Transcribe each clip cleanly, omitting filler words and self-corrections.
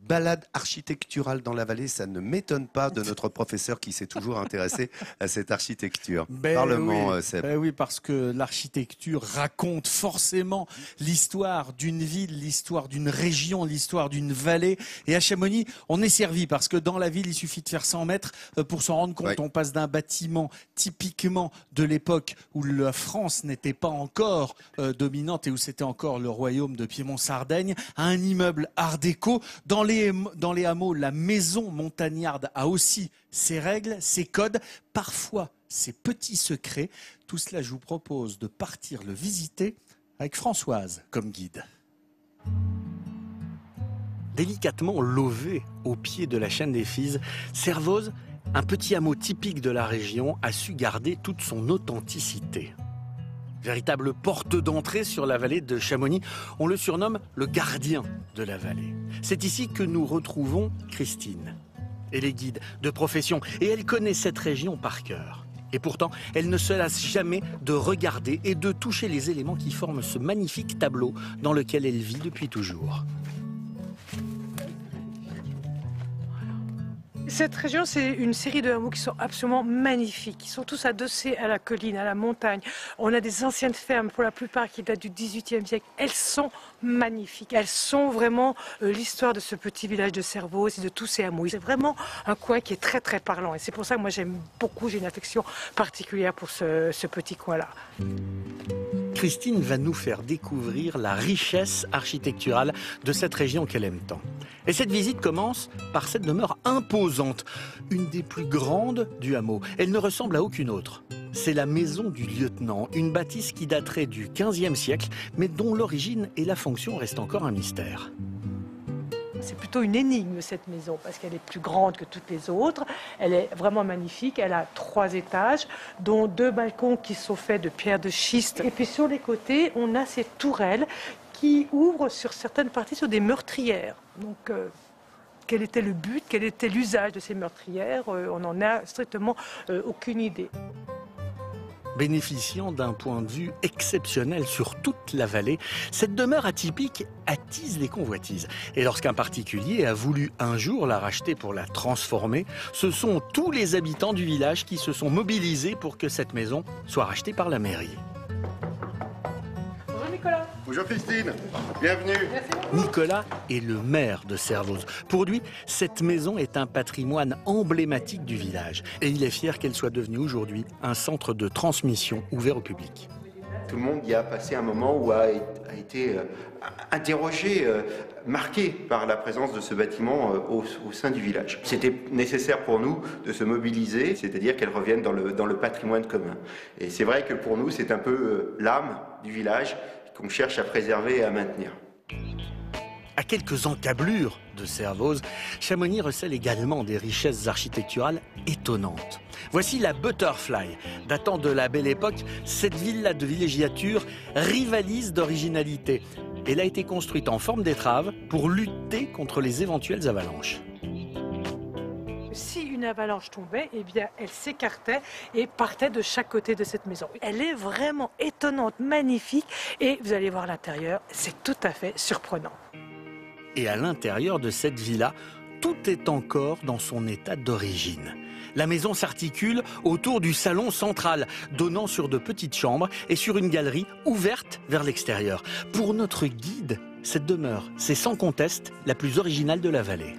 balade architecturale dans la vallée, ça ne m'étonne pas de notre professeur qui s'est toujours intéressé à cette architecture. Parlement, Seb. Oui, parce que l'architecture raconte forcément l'histoire d'une ville, l'histoire d'une région, l'histoire d'une vallée. Et à Chamonix, on est servi parce que dans la ville, il suffit de faire 100 mètres pour s'en rendre compte. On passe d'un bâtiment typiquement de l'époque où la France n'était pas encore dominante et où c'était encore le royaume de Piémont-Sardaigne à un immeuble art déco. Dans les hameaux, la maison montagnarde a aussi ses règles, ses codes, parfois ses petits secrets. Tout cela, je vous propose de partir le visiter avec Françoise comme guide. Délicatement lové au pied de la chaîne des Fises, Servoz, un petit hameau typique de la région, a su garder toute son authenticité. Véritable porte d'entrée sur la vallée de Chamonix, on le surnomme le gardien de la vallée. C'est ici que nous retrouvons Christine. Elle est guide de profession et elle connaît cette région par cœur. Et pourtant, elle ne se lasse jamais de regarder et de toucher les éléments qui forment ce magnifique tableau dans lequel elle vit depuis toujours. Cette région, c'est une série de hameaux qui sont absolument magnifiques. Ils sont tous adossés à la colline, à la montagne. On a des anciennes fermes, pour la plupart, qui datent du XVIIIe siècle. Elles sont magnifiques. Elles sont vraiment l'histoire de ce petit village de Servoz et de tous ces hameaux. C'est vraiment un coin qui est très, très parlant. Et c'est pour ça que moi, j'aime beaucoup, j'ai une affection particulière pour ce petit coin-là. Christine va nous faire découvrir la richesse architecturale de cette région qu'elle aime tant. Et cette visite commence par cette demeure imposante, une des plus grandes du hameau. Elle ne ressemble à aucune autre. C'est la maison du lieutenant, une bâtisse qui daterait du XVe siècle, mais dont l'origine et la fonction restent encore un mystère. C'est plutôt une énigme, cette maison, parce qu'elle est plus grande que toutes les autres. Elle est vraiment magnifique. Elle a 3 étages, dont 2 balcons qui sont faits de pierre de schiste. Et puis sur les côtés, on a ces tourelles qui ouvrent sur certaines parties sur des meurtrières. Donc, quel était le but, quel était l'usage de ces meurtrières? On n'en a strictement aucune idée. Bénéficiant d'un point de vue exceptionnel sur toute la vallée, cette demeure atypique attise les convoitises. Et lorsqu'un particulier a voulu un jour la racheter pour la transformer, ce sont tous les habitants du village qui se sont mobilisés pour que cette maison soit rachetée par la mairie. Bonjour Nicolas. Bonjour Christine, bienvenue. Nicolas est le maire de Servoz. Pour lui, cette maison est un patrimoine emblématique du village. Et il est fier qu'elle soit devenue aujourd'hui un centre de transmission ouvert au public. Tout le monde y a passé un moment où a été interrogé, marqué par la présence de ce bâtiment au sein du village. C'était nécessaire pour nous de se mobiliser, c'est-à-dire qu'elle revienne dans le patrimoine commun. Et c'est vrai que pour nous, c'est un peu l'âme du village qu'on cherche à préserver et à maintenir. À quelques encablures de Servoz, Chamonix recèle également des richesses architecturales étonnantes. Voici la Butterfly. Datant de la Belle Époque, cette villa de villégiature rivalise d'originalité. Elle a été construite en forme d'étrave pour lutter contre les éventuelles avalanches. Si une avalanche tombait, eh bien, elle s'écartait et partait de chaque côté de cette maison. Elle est vraiment étonnante, magnifique, et vous allez voir l'intérieur, c'est tout à fait surprenant. Et à l'intérieur de cette villa, tout est encore dans son état d'origine. La maison s'articule autour du salon central, donnant sur de petites chambres et sur une galerie ouverte vers l'extérieur. Pour notre guide, cette demeure, c'est sans conteste la plus originale de la vallée.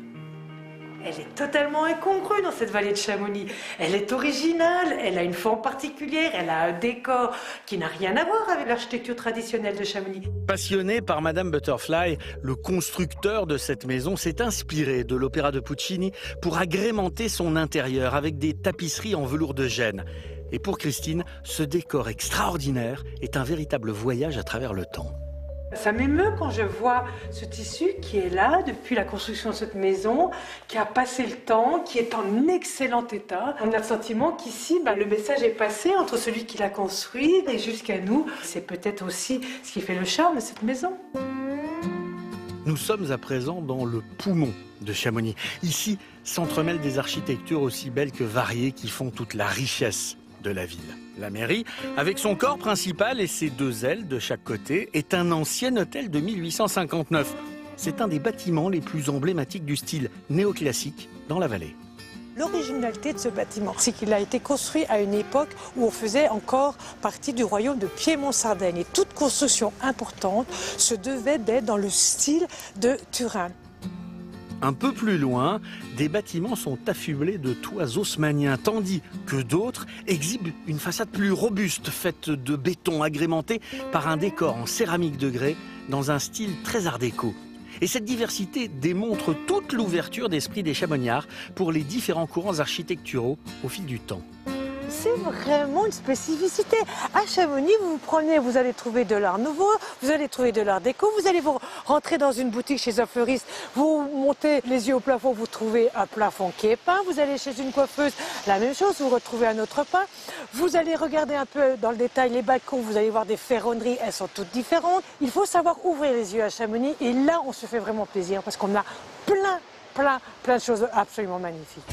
Elle est totalement incongrue dans cette vallée de Chamonix. Elle est originale, elle a une forme particulière, elle a un décor qui n'a rien à voir avec l'architecture traditionnelle de Chamonix. Passionné par Madame Butterfly, le constructeur de cette maison s'est inspiré de l'opéra de Puccini pour agrémenter son intérieur avec des tapisseries en velours de Gênes. Et pour Christine, ce décor extraordinaire est un véritable voyage à travers le temps. Ça m'émeut quand je vois ce tissu qui est là depuis la construction de cette maison, qui a passé le temps, qui est en excellent état. On a le sentiment qu'ici, le message est passé entre celui qui l'a construit et jusqu'à nous. C'est peut-être aussi ce qui fait le charme de cette maison. Nous sommes à présent dans le poumon de Chamonix. Ici s'entremêlent des architectures aussi belles que variées qui font toute la richesse de la ville. La mairie, avec son corps principal et ses 2 ailes de chaque côté, est un ancien hôtel de 1859. C'est un des bâtiments les plus emblématiques du style néoclassique dans la vallée. L'originalité de ce bâtiment, c'est qu'il a été construit à une époque où on faisait encore partie du royaume de Piémont-Sardaigne. Et toute construction importante se devait d'être dans le style de Turin. Un peu plus loin, des bâtiments sont affublés de toits haussmanniens, tandis que d'autres exhibent une façade plus robuste, faite de béton agrémenté par un décor en céramique de grès dans un style très art déco. Et cette diversité démontre toute l'ouverture d'esprit des Chamoniards pour les différents courants architecturaux au fil du temps. C'est vraiment une spécificité. À Chamonix, vous allez trouver de l'art nouveau, vous allez trouver de l'art déco, vous allez vous rentrer dans une boutique chez un fleuriste, vous montez les yeux au plafond, vous trouvez un plafond qui est peint, vous allez chez une coiffeuse, la même chose, vous retrouvez un autre peint. Vous allez regarder un peu dans le détail les balcons, vous allez voir des ferronneries, elles sont toutes différentes. Il faut savoir ouvrir les yeux à Chamonix et là, on se fait vraiment plaisir parce qu'on a plein de choses absolument magnifiques.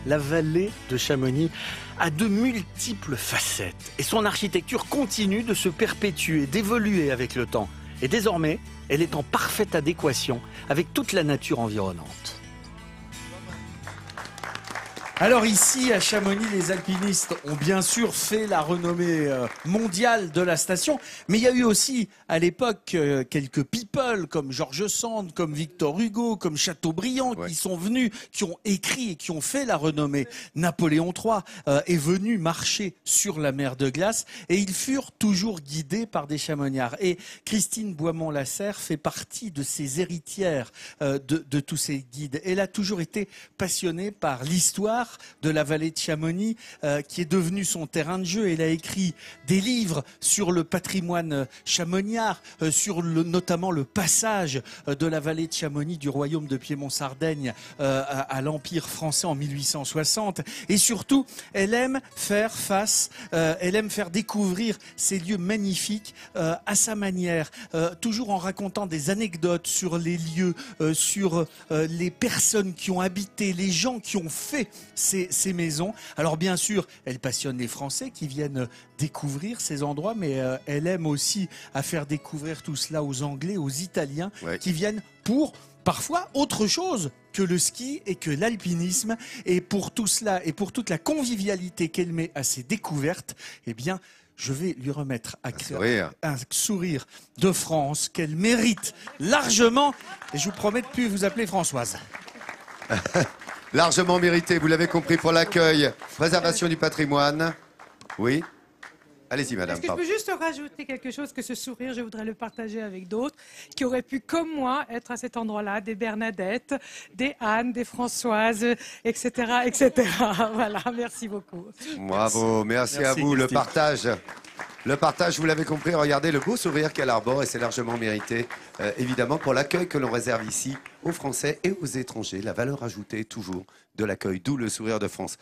La vallée de Chamonix a de multiples facettes et son architecture continue de se perpétuer, d'évoluer avec le temps. Et désormais, elle est en parfaite adéquation avec toute la nature environnante. Alors ici, à Chamonix, les alpinistes ont bien sûr fait la renommée mondiale de la station, mais il y a eu aussi à l'époque quelques people comme George Sand, comme Victor Hugo, comme Chateaubriand qui sont venus, qui ont écrit et qui ont fait la renommée. Napoléon III est venu marcher sur la mer de glace et ils furent toujours guidés par des chamoniards. Et Christine Boismont-Lasserre fait partie de ces héritières de tous ces guides. Elle a toujours été passionnée par l'histoire de la vallée de Chamonix, qui est devenue son terrain de jeu. Elle a écrit des livres sur le patrimoine chamoniard, sur notamment le passage de la vallée de Chamonix du royaume de Piémont-Sardaigne à l'Empire français en 1860. Et surtout, elle aime faire elle aime faire découvrir ces lieux magnifiques à sa manière, toujours en racontant des anecdotes sur les lieux, sur les personnes qui ont habité, les gens qui ont fait ces maisons. Alors bien sûr, elle passionne les Français qui viennent découvrir ces endroits, mais elle aime aussi à faire découvrir tout cela aux Anglais, aux Italiens, qui viennent pour parfois autre chose que le ski et que l'alpinisme. Et pour tout cela et pour toute la convivialité qu'elle met à ses découvertes, eh bien, je vais lui remettre un sourire de France qu'elle mérite largement. Et je vous promets de ne plus vous appeler Françoise. Largement mérité, vous l'avez compris, pour l'accueil. Préservation du patrimoine. Oui. Allez-y, madame. Est-ce que je peux juste rajouter quelque chose, que ce sourire, je voudrais le partager avec d'autres qui auraient pu, comme moi, être à cet endroit-là, des Bernadette, des Anne, des Françoises, etc., etc. Voilà, merci beaucoup. Bravo, merci à vous. Christine. Le partage, vous l'avez compris, regardez le beau sourire qu'elle arbore et c'est largement mérité, évidemment, pour l'accueil que l'on réserve ici aux Français et aux étrangers. La valeur ajoutée, toujours, de l'accueil, d'où le sourire de France.